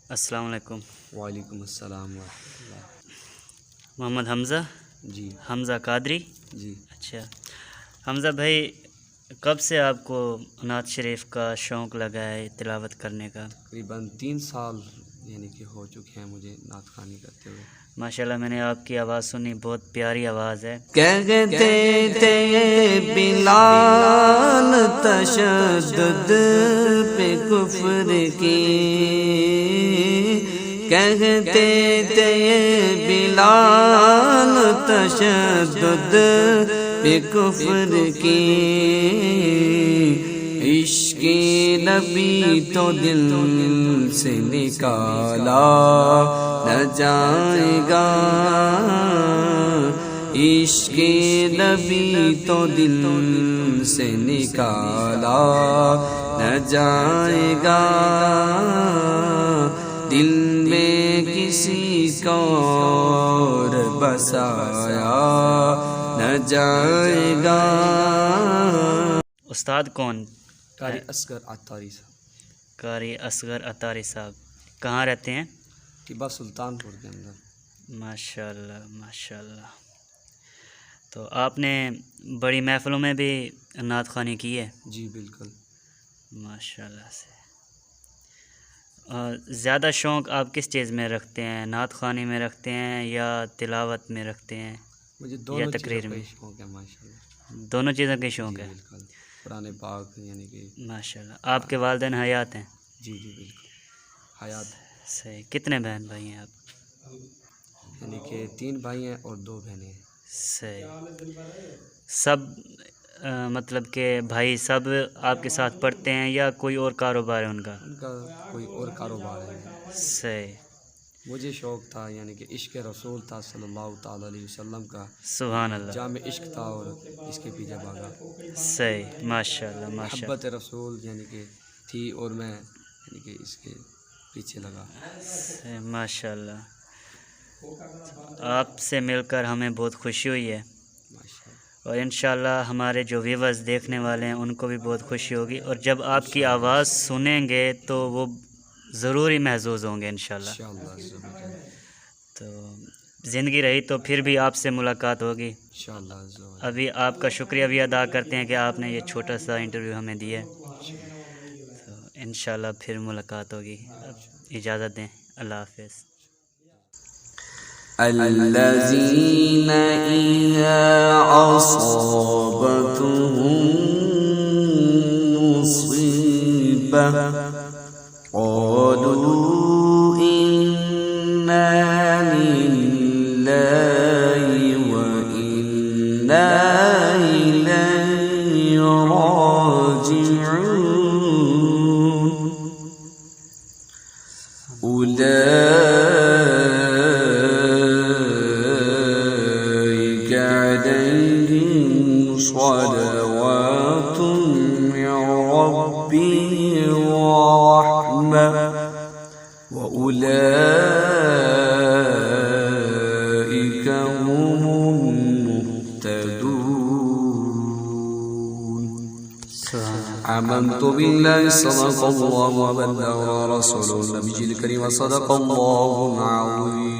السلام علیکم۔ وعلیکم السلام ورحمۃ اللہ۔ محمد حمزہ، جی حمزہ قادری۔ جی اچھا حمزہ بھائی، کب سے آپ کو نعت شریف کا شوق لگا ہے تلاوت کرنے کا؟ تقریباً 3 سال یعنی کہ ہو چکے ہیں مجھے نعت خوانی کرتے ہوئے۔ ماشاءاللہ، میں نے آپ کی آواز سنی، بہت پیاری آواز ہے۔ کہتے تھے بلال تشدد پہ کفر کی، کہتے تھے بلال تشدد پہ کفر کی، عشق نبی تو دل سے نکالا نہ جائے گا، عشق نبی تو دل سے نکالا نہ جائے گا، دل میں کسی کو اور بسایا نہ جائے گا۔ استاد کون؟ قاری اصغر عطاری صاحب، قاری اصغر عطاری صاحب۔ کہاں رہتے ہیں؟ ٹیبہ سلطان پور کے اندر۔ ماشاءاللہ ماشاءاللہ۔ تو آپ نے بڑی محفلوں میں بھی نعت خوانی کی ہے؟ جی بالکل۔ ماشاءاللہ سے۔ زیادہ شوق آپ کس چیز میں رکھتے ہیں؟ نعت خوانی میں رکھتے ہیں یا تلاوت میں رکھتے ہیں مجھے یا دونوں تقریر چیزوں کا میں؟ ہی شوق ہے ماشاءاللہ۔ دونوں چیزوں کے شوق جی ہے؟ بالکل، قرآن پاک یعنی کہ ماشاءاللہ۔ آپ کے والدین حیات ہیں؟ جی جی بالکل حیات، صحیح۔ کتنے بہن بھائی ہیں آپ؟ یعنی کہ 3 بھائی ہیں اور 2 بہنیں ہیں۔ صحیح۔ سب مطلب کہ بھائی سب آپ کے ساتھ پڑھتے ہیں یا کوئی اور کاروبار ہے ان کا؟ ان کا کوئی اور کاروبار ہے۔ صحیح۔ مجھے شوق تھا یعنی کہ عشق رسول تھا صلی اللہ تعالیٰ علیہ وسلم کا، سبحان اللہ۔ جامع عشق تھا اور اس کے پیچھے بھاگا۔ صحیح، ماشاءاللہ ماشاءاللہ۔ محبت رسول یعنی کہ تھی اور میں یعنی کہ اس کے پیچھے لگا۔ صحیح، ماشاءاللہ۔ آپ سے مل کر ہمیں بہت خوشی ہوئی ہے، ماشاءاللہ اور انشاءاللہ ہمارے جو ویورز دیکھنے والے ہیں ان کو بھی بہت خوشی ہوگی، اور جب آپ کی آواز سنیں گے تو وہ ضرور ہی محظوظ ہوں گے انشاءاللہ۔ انشاءاللہ ضرور، تو زندگی رہی تو پھر بھی آپ سے ملاقات ہوگی۔ انشاءاللہ ضرور۔ ابھی آپ کا شکریہ بھی ادا کرتے ہیں کہ آپ نے یہ چھوٹا سا انٹرویو ہمیں دیا ہے، تو انشاءاللہ پھر ملاقات ہوگی۔ اب اجازت دیں، اللہ حافظ۔ الذين إذا أصابتهم مصيبة قالوا إنا لله وإنا إليه راجعون، أولئك عليهم صلوات من ربهم ورحمة وأولئك هم المهتدون۔ آمنت بالله صدق الله وبلغ رسوله النبي الكريم وصدق الله العظيم۔